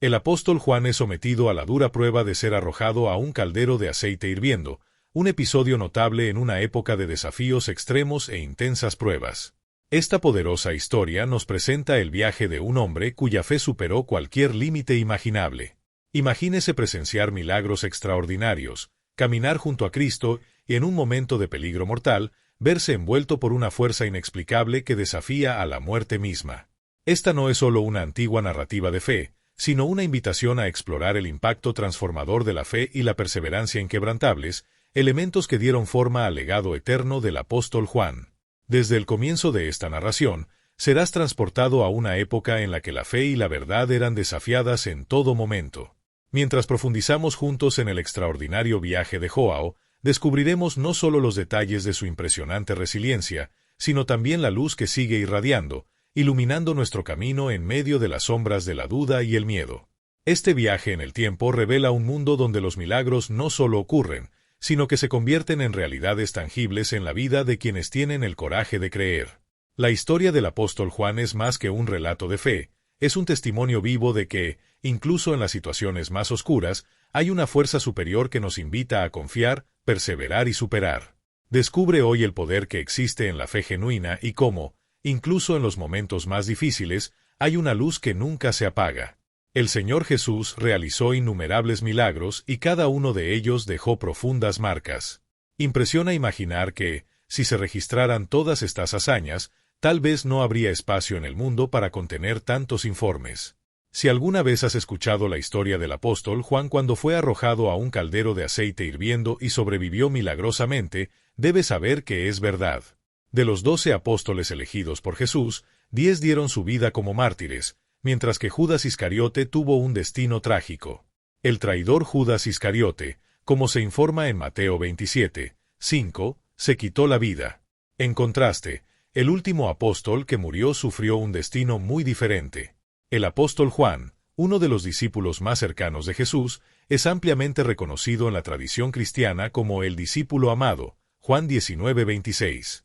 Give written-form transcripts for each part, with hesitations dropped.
El apóstol Juan es sometido a la dura prueba de ser arrojado a un caldero de aceite hirviendo, un episodio notable en una época de desafíos extremos e intensas pruebas. Esta poderosa historia nos presenta el viaje de un hombre cuya fe superó cualquier límite imaginable. Imagínese presenciar milagros extraordinarios, caminar junto a Cristo y en un momento de peligro mortal, verse envuelto por una fuerza inexplicable que desafía a la muerte misma. Esta no es solo una antigua narrativa de fe, sino una invitación a explorar el impacto transformador de la fe y la perseverancia inquebrantables, elementos que dieron forma al legado eterno del apóstol Juan. Desde el comienzo de esta narración, serás transportado a una época en la que la fe y la verdad eran desafiadas en todo momento. Mientras profundizamos juntos en el extraordinario viaje de Joao, descubriremos no solo los detalles de su impresionante resiliencia, sino también la luz que sigue irradiando, iluminando nuestro camino en medio de las sombras de la duda y el miedo. Este viaje en el tiempo revela un mundo donde los milagros no solo ocurren, sino que se convierten en realidades tangibles en la vida de quienes tienen el coraje de creer. La historia del apóstol Juan es más que un relato de fe, es un testimonio vivo de que, incluso en las situaciones más oscuras, hay una fuerza superior que nos invita a confiar, perseverar y superar. Descubre hoy el poder que existe en la fe genuina y cómo, incluso en los momentos más difíciles, hay una luz que nunca se apaga. El Señor Jesús realizó innumerables milagros y cada uno de ellos dejó profundas marcas. Impresiona imaginar que, si se registraran todas estas hazañas, tal vez no habría espacio en el mundo para contener tantos informes. Si alguna vez has escuchado la historia del apóstol Juan cuando fue arrojado a un caldero de aceite hirviendo y sobrevivió milagrosamente, debes saber que es verdad. De los 12 apóstoles elegidos por Jesús, 10 dieron su vida como mártires, mientras que Judas Iscariote tuvo un destino trágico. El traidor Judas Iscariote, como se informa en Mateo 27, 5, se quitó la vida. En contraste, el último apóstol que murió sufrió un destino muy diferente. El apóstol Juan, uno de los discípulos más cercanos de Jesús, es ampliamente reconocido en la tradición cristiana como el discípulo amado, Juan 19:26.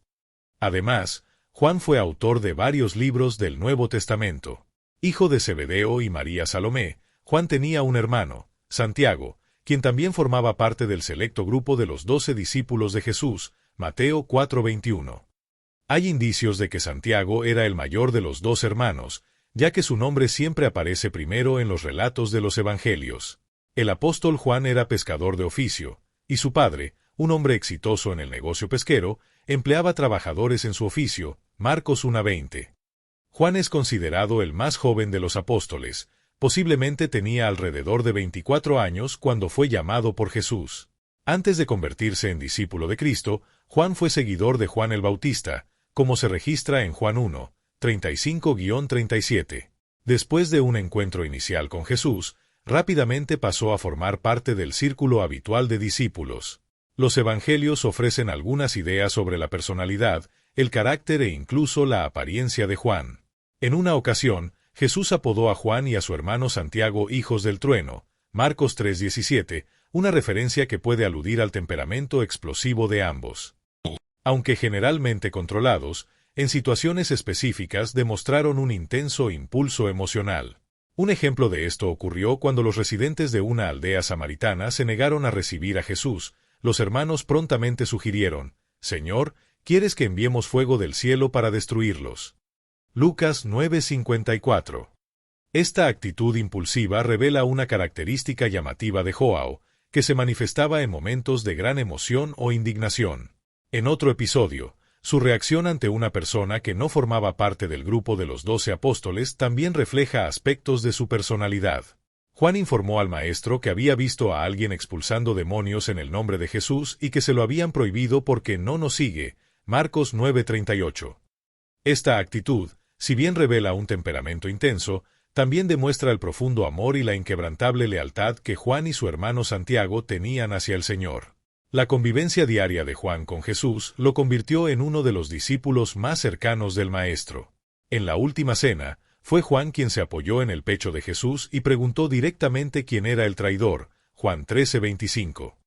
Además, Juan fue autor de varios libros del Nuevo Testamento. Hijo de Zebedeo y María Salomé, Juan tenía un hermano, Santiago, quien también formaba parte del selecto grupo de los 12 discípulos de Jesús, Mateo 4:21. Hay indicios de que Santiago era el mayor de los 2 hermanos, ya que su nombre siempre aparece primero en los relatos de los evangelios. El apóstol Juan era pescador de oficio, y su padre, un hombre exitoso en el negocio pesquero, empleaba trabajadores en su oficio, Marcos 1:20. Juan es considerado el más joven de los apóstoles, posiblemente tenía alrededor de 24 años cuando fue llamado por Jesús. Antes de convertirse en discípulo de Cristo, Juan fue seguidor de Juan el Bautista, como se registra en Juan 1, 35-37. Después de un encuentro inicial con Jesús, rápidamente pasó a formar parte del círculo habitual de discípulos. Los evangelios ofrecen algunas ideas sobre la personalidad, el carácter e incluso la apariencia de Juan. En una ocasión, Jesús apodó a Juan y a su hermano Santiago hijos del trueno, Marcos 3:17, una referencia que puede aludir al temperamento explosivo de ambos. Aunque generalmente controlados, en situaciones específicas demostraron un intenso impulso emocional. Un ejemplo de esto ocurrió cuando los residentes de una aldea samaritana se negaron a recibir a Jesús. Los hermanos prontamente sugirieron: «Señor, ¿quieres que enviemos fuego del cielo para destruirlos?». Lucas 9:54. Esta actitud impulsiva revela una característica llamativa de Joao, que se manifestaba en momentos de gran emoción o indignación. En otro episodio, su reacción ante una persona que no formaba parte del grupo de los 12 apóstoles también refleja aspectos de su personalidad. Juan informó al maestro que había visto a alguien expulsando demonios en el nombre de Jesús y que se lo habían prohibido porque no nos sigue, Marcos 9:38. Esta actitud, si bien revela un temperamento intenso, también demuestra el profundo amor y la inquebrantable lealtad que Juan y su hermano Santiago tenían hacia el Señor. La convivencia diaria de Juan con Jesús lo convirtió en uno de los discípulos más cercanos del Maestro. En la última cena, fue Juan quien se apoyó en el pecho de Jesús y preguntó directamente quién era el traidor, Juan 13:25.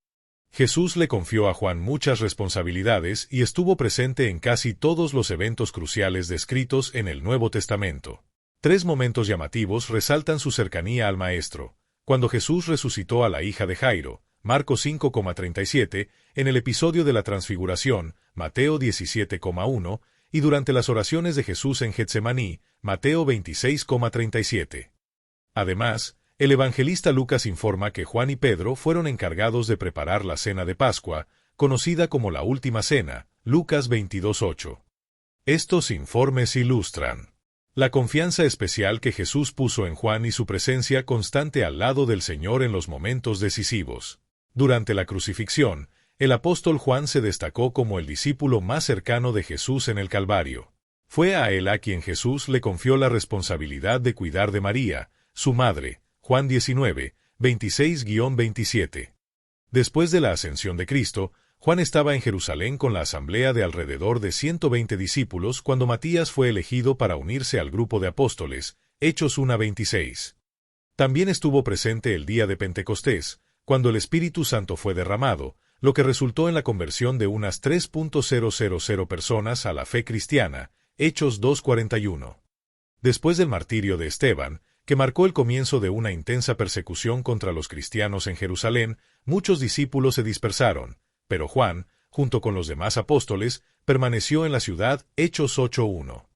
Jesús le confió a Juan muchas responsabilidades y estuvo presente en casi todos los eventos cruciales descritos en el Nuevo Testamento. Tres momentos llamativos resaltan su cercanía al Maestro: cuando Jesús resucitó a la hija de Jairo, Marcos 5,37, en el episodio de la Transfiguración, Mateo 17,1, y durante las oraciones de Jesús en Getsemaní, Mateo 26,37. Además, el evangelista Lucas informa que Juan y Pedro fueron encargados de preparar la cena de Pascua, conocida como la Última Cena, Lucas 22,8. Estos informes ilustran la confianza especial que Jesús puso en Juan y su presencia constante al lado del Señor en los momentos decisivos. Durante la crucifixión, el apóstol Juan se destacó como el discípulo más cercano de Jesús en el Calvario. Fue a él a quien Jesús le confió la responsabilidad de cuidar de María, su madre, Juan 19, 26-27. Después de la ascensión de Cristo, Juan estaba en Jerusalén con la asamblea de alrededor de 120 discípulos cuando Matías fue elegido para unirse al grupo de apóstoles, Hechos 1:26. También estuvo presente el día de Pentecostés, cuando el Espíritu Santo fue derramado, lo que resultó en la conversión de unas 3.000 personas a la fe cristiana, Hechos 2:41. Después del martirio de Esteban, que marcó el comienzo de una intensa persecución contra los cristianos en Jerusalén, muchos discípulos se dispersaron, pero Juan, junto con los demás apóstoles, permaneció en la ciudad, Hechos 8:1.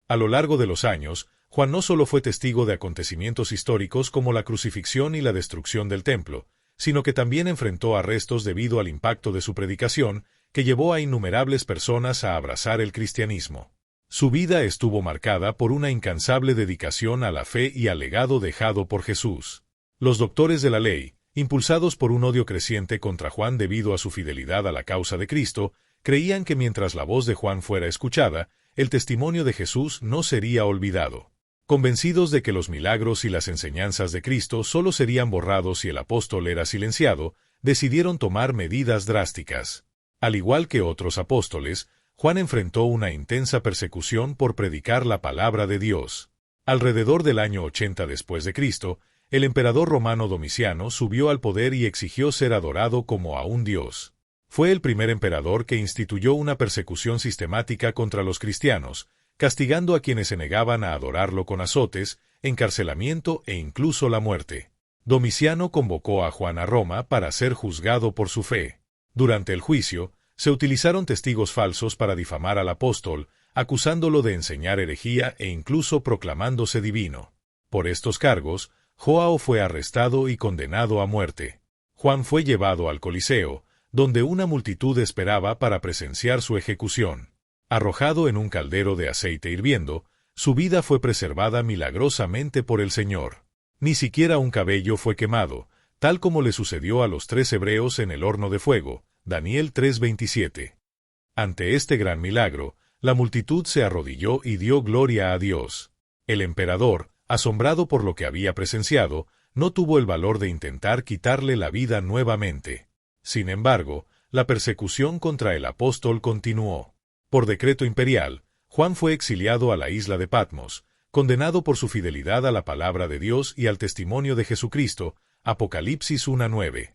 A lo largo de los años, Juan no solo fue testigo de acontecimientos históricos como la crucifixión y la destrucción del templo, sino que también enfrentó arrestos debido al impacto de su predicación, que llevó a innumerables personas a abrazar el cristianismo. Su vida estuvo marcada por una incansable dedicación a la fe y al legado dejado por Jesús. Los doctores de la ley, impulsados por un odio creciente contra Juan debido a su fidelidad a la causa de Cristo, creían que mientras la voz de Juan fuera escuchada, el testimonio de Jesús no sería olvidado. Convencidos de que los milagros y las enseñanzas de Cristo solo serían borrados si el apóstol era silenciado, decidieron tomar medidas drásticas. Al igual que otros apóstoles, Juan enfrentó una intensa persecución por predicar la palabra de Dios. Alrededor del año 80 después de Cristo, el emperador romano Domiciano subió al poder y exigió ser adorado como a un dios. Fue el primer emperador que instituyó una persecución sistemática contra los cristianos, castigando a quienes se negaban a adorarlo con azotes, encarcelamiento e incluso la muerte. Domiciano convocó a Juan a Roma para ser juzgado por su fe. Durante el juicio, se utilizaron testigos falsos para difamar al apóstol, acusándolo de enseñar herejía e incluso proclamándose divino. Por estos cargos, Joao fue arrestado y condenado a muerte. Juan fue llevado al Coliseo, donde una multitud esperaba para presenciar su ejecución. Arrojado en un caldero de aceite hirviendo, su vida fue preservada milagrosamente por el Señor. Ni siquiera un cabello fue quemado, tal como le sucedió a los 3 hebreos en el horno de fuego, Daniel 3:27. Ante este gran milagro, la multitud se arrodilló y dio gloria a Dios. El emperador, asombrado por lo que había presenciado, no tuvo el valor de intentar quitarle la vida nuevamente. Sin embargo, la persecución contra el apóstol continuó. Por decreto imperial, Juan fue exiliado a la isla de Patmos, condenado por su fidelidad a la palabra de Dios y al testimonio de Jesucristo, Apocalipsis 1:9.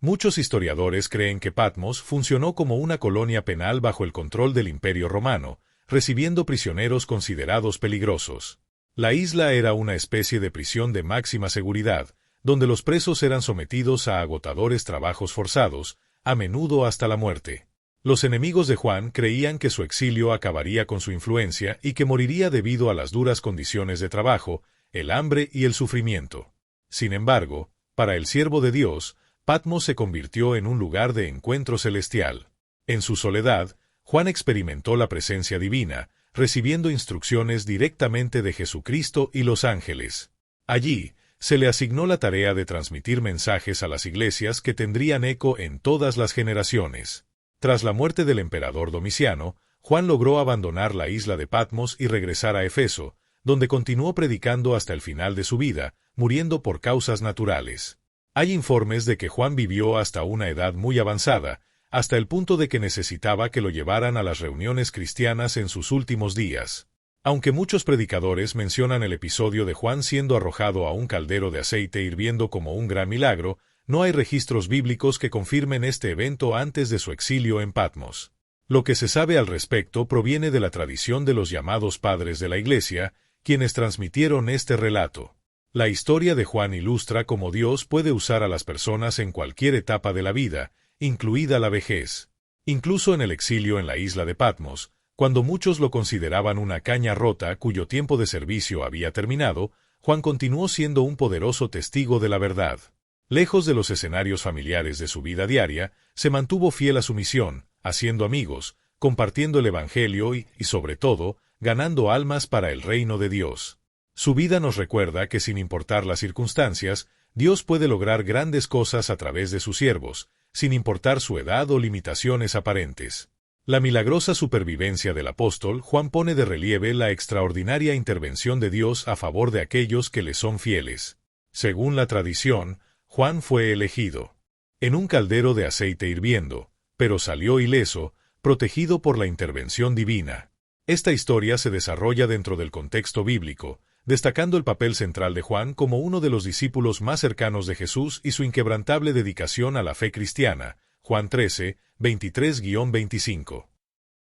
Muchos historiadores creen que Patmos funcionó como una colonia penal bajo el control del Imperio Romano, recibiendo prisioneros considerados peligrosos. La isla era una especie de prisión de máxima seguridad, donde los presos eran sometidos a agotadores trabajos forzados, a menudo hasta la muerte. Los enemigos de Juan creían que su exilio acabaría con su influencia y que moriría debido a las duras condiciones de trabajo, el hambre y el sufrimiento. Sin embargo, para el siervo de Dios, Patmos se convirtió en un lugar de encuentro celestial. En su soledad, Juan experimentó la presencia divina, recibiendo instrucciones directamente de Jesucristo y los ángeles. Allí, se le asignó la tarea de transmitir mensajes a las iglesias que tendrían eco en todas las generaciones. Tras la muerte del emperador Domiciano, Juan logró abandonar la isla de Patmos y regresar a Efeso, donde continuó predicando hasta el final de su vida, muriendo por causas naturales. Hay informes de que Juan vivió hasta una edad muy avanzada, hasta el punto de que necesitaba que lo llevaran a las reuniones cristianas en sus últimos días. Aunque muchos predicadores mencionan el episodio de Juan siendo arrojado a un caldero de aceite hirviendo como un gran milagro, no hay registros bíblicos que confirmen este evento antes de su exilio en Patmos. Lo que se sabe al respecto proviene de la tradición de los llamados padres de la Iglesia, quienes transmitieron este relato. La historia de Juan ilustra cómo Dios puede usar a las personas en cualquier etapa de la vida, incluida la vejez. Incluso en el exilio en la isla de Patmos, cuando muchos lo consideraban una caña rota cuyo tiempo de servicio había terminado, Juan continuó siendo un poderoso testigo de la verdad. Lejos de los escenarios familiares de su vida diaria, se mantuvo fiel a su misión, haciendo amigos, compartiendo el Evangelio y, sobre todo, ganando almas para el reino de Dios. Su vida nos recuerda que sin importar las circunstancias, Dios puede lograr grandes cosas a través de sus siervos, sin importar su edad o limitaciones aparentes. La milagrosa supervivencia del apóstol Juan pone de relieve la extraordinaria intervención de Dios a favor de aquellos que le son fieles. Según la tradición, Juan fue elegido en un caldero de aceite hirviendo, pero salió ileso, protegido por la intervención divina. Esta historia se desarrolla dentro del contexto bíblico, destacando el papel central de Juan como uno de los discípulos más cercanos de Jesús y su inquebrantable dedicación a la fe cristiana. Juan 13, 23-25.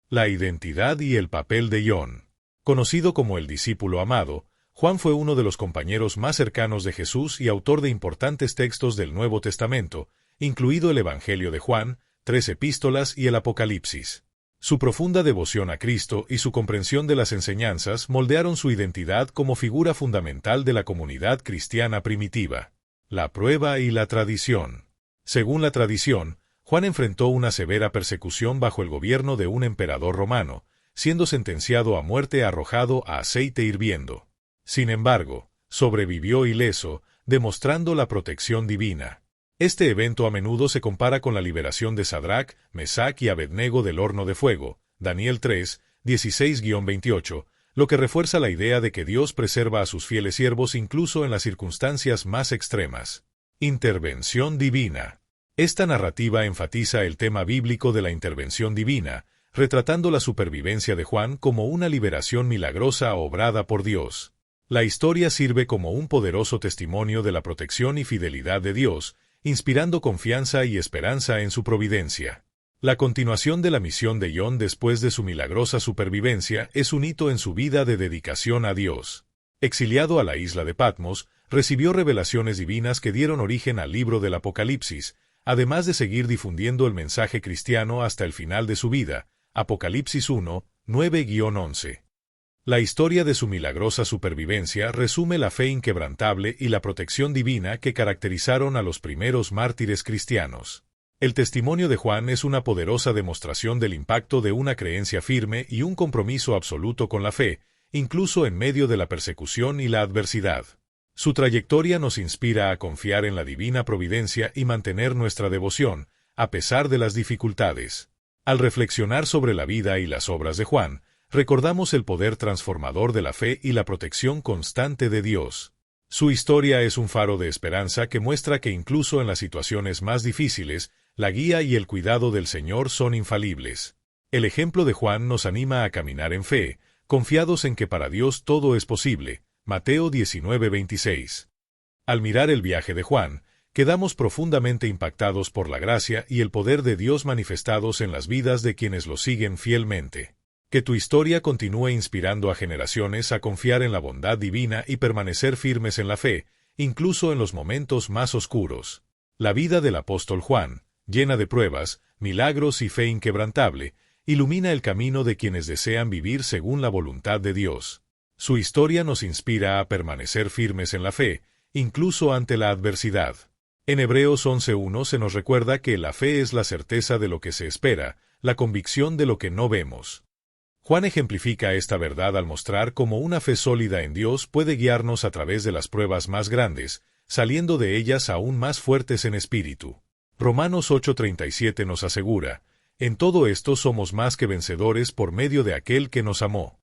La identidad y el papel de John. Conocido como el discípulo amado, Juan fue uno de los compañeros más cercanos de Jesús y autor de importantes textos del Nuevo Testamento, incluido el Evangelio de Juan, 3 epístolas y el Apocalipsis. Su profunda devoción a Cristo y su comprensión de las enseñanzas moldearon su identidad como figura fundamental de la comunidad cristiana primitiva. La prueba y la tradición. Según la tradición, Juan enfrentó una severa persecución bajo el gobierno de un emperador romano, siendo sentenciado a muerte arrojado a aceite hirviendo. Sin embargo, sobrevivió ileso, demostrando la protección divina. Este evento a menudo se compara con la liberación de Sadrac, Mesac y Abednego del horno de fuego, Daniel 3, 16-28, lo que refuerza la idea de que Dios preserva a sus fieles siervos incluso en las circunstancias más extremas. Intervención divina. Esta narrativa enfatiza el tema bíblico de la intervención divina, retratando la supervivencia de Juan como una liberación milagrosa obrada por Dios. La historia sirve como un poderoso testimonio de la protección y fidelidad de Dios, inspirando confianza y esperanza en su providencia. La continuación de la misión de John después de su milagrosa supervivencia es un hito en su vida de dedicación a Dios. Exiliado a la isla de Patmos, recibió revelaciones divinas que dieron origen al libro del Apocalipsis, además de seguir difundiendo el mensaje cristiano hasta el final de su vida. Apocalipsis 1, 9-11. La historia de su milagrosa supervivencia resume la fe inquebrantable y la protección divina que caracterizaron a los primeros mártires cristianos. El testimonio de Juan es una poderosa demostración del impacto de una creencia firme y un compromiso absoluto con la fe, incluso en medio de la persecución y la adversidad. Su trayectoria nos inspira a confiar en la divina providencia y mantener nuestra devoción, a pesar de las dificultades. Al reflexionar sobre la vida y las obras de Juan, recordamos el poder transformador de la fe y la protección constante de Dios. Su historia es un faro de esperanza que muestra que incluso en las situaciones más difíciles, la guía y el cuidado del Señor son infalibles. El ejemplo de Juan nos anima a caminar en fe, confiados en que para Dios todo es posible. Mateo 19:26. Al mirar el viaje de Juan, quedamos profundamente impactados por la gracia y el poder de Dios manifestados en las vidas de quienes lo siguen fielmente. Que tu historia continúe inspirando a generaciones a confiar en la bondad divina y permanecer firmes en la fe, incluso en los momentos más oscuros. La vida del apóstol Juan, llena de pruebas, milagros y fe inquebrantable, ilumina el camino de quienes desean vivir según la voluntad de Dios. Su historia nos inspira a permanecer firmes en la fe, incluso ante la adversidad. En Hebreos 11:1 se nos recuerda que la fe es la certeza de lo que se espera, la convicción de lo que no vemos. Juan ejemplifica esta verdad al mostrar cómo una fe sólida en Dios puede guiarnos a través de las pruebas más grandes, saliendo de ellas aún más fuertes en espíritu. Romanos 8:37 nos asegura, en todo esto somos más que vencedores por medio de aquel que nos amó.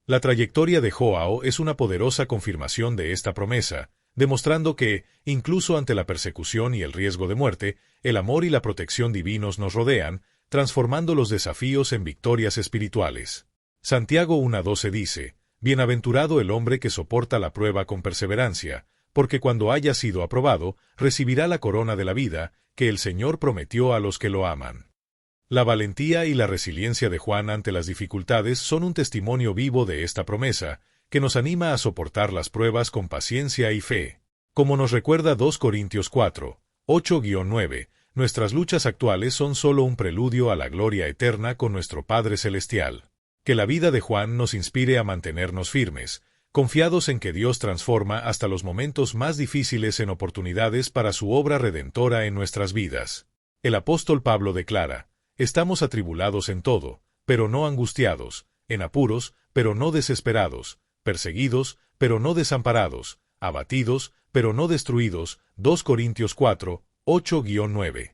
La trayectoria de Joao es una poderosa confirmación de esta promesa, demostrando que, incluso ante la persecución y el riesgo de muerte, el amor y la protección divinos nos rodean, transformando los desafíos en victorias espirituales. Santiago 1:12 dice, «Bienaventurado el hombre que soporta la prueba con perseverancia, porque cuando haya sido aprobado, recibirá la corona de la vida, que el Señor prometió a los que lo aman». La valentía y la resiliencia de Juan ante las dificultades son un testimonio vivo de esta promesa, que nos anima a soportar las pruebas con paciencia y fe. Como nos recuerda 2 Corintios 4, 8-9, nuestras luchas actuales son solo un preludio a la gloria eterna con nuestro Padre Celestial. Que la vida de Juan nos inspire a mantenernos firmes, confiados en que Dios transforma hasta los momentos más difíciles en oportunidades para su obra redentora en nuestras vidas. El apóstol Pablo declara: estamos atribulados en todo, pero no angustiados, en apuros, pero no desesperados, perseguidos, pero no desamparados, abatidos, pero no destruidos. 2 Corintios 4, 8-9.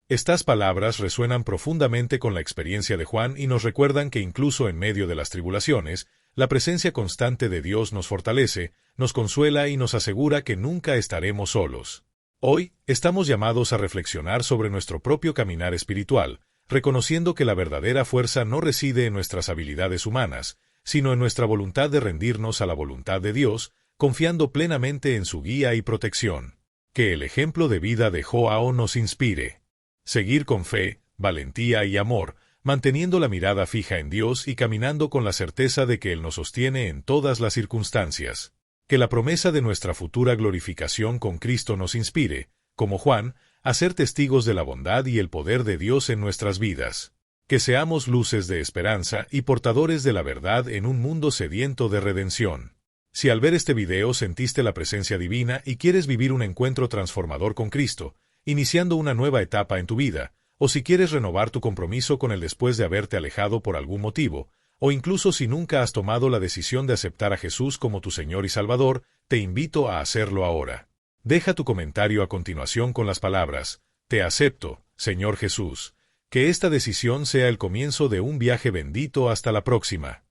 Estas palabras resuenan profundamente con la experiencia de Juan y nos recuerdan que incluso en medio de las tribulaciones, la presencia constante de Dios nos fortalece, nos consuela y nos asegura que nunca estaremos solos. Hoy, estamos llamados a reflexionar sobre nuestro propio caminar espiritual, reconociendo que la verdadera fuerza no reside en nuestras habilidades humanas, sino en nuestra voluntad de rendirnos a la voluntad de Dios, confiando plenamente en su guía y protección. Que el ejemplo de vida de Joao nos inspire. Seguir con fe, valentía y amor, manteniendo la mirada fija en Dios y caminando con la certeza de que Él nos sostiene en todas las circunstancias. Que la promesa de nuestra futura glorificación con Cristo nos inspire, como Juan, a ser testigos de la bondad y el poder de Dios en nuestras vidas. Que seamos luces de esperanza y portadores de la verdad en un mundo sediento de redención. Si al ver este video sentiste la presencia divina y quieres vivir un encuentro transformador con Cristo, iniciando una nueva etapa en tu vida, o si quieres renovar tu compromiso con Él después de haberte alejado por algún motivo, o incluso si nunca has tomado la decisión de aceptar a Jesús como tu Señor y Salvador, te invito a hacerlo ahora. Deja tu comentario a continuación con las palabras: te acepto, Señor Jesús. Que esta decisión sea el comienzo de un viaje bendito hasta la próxima.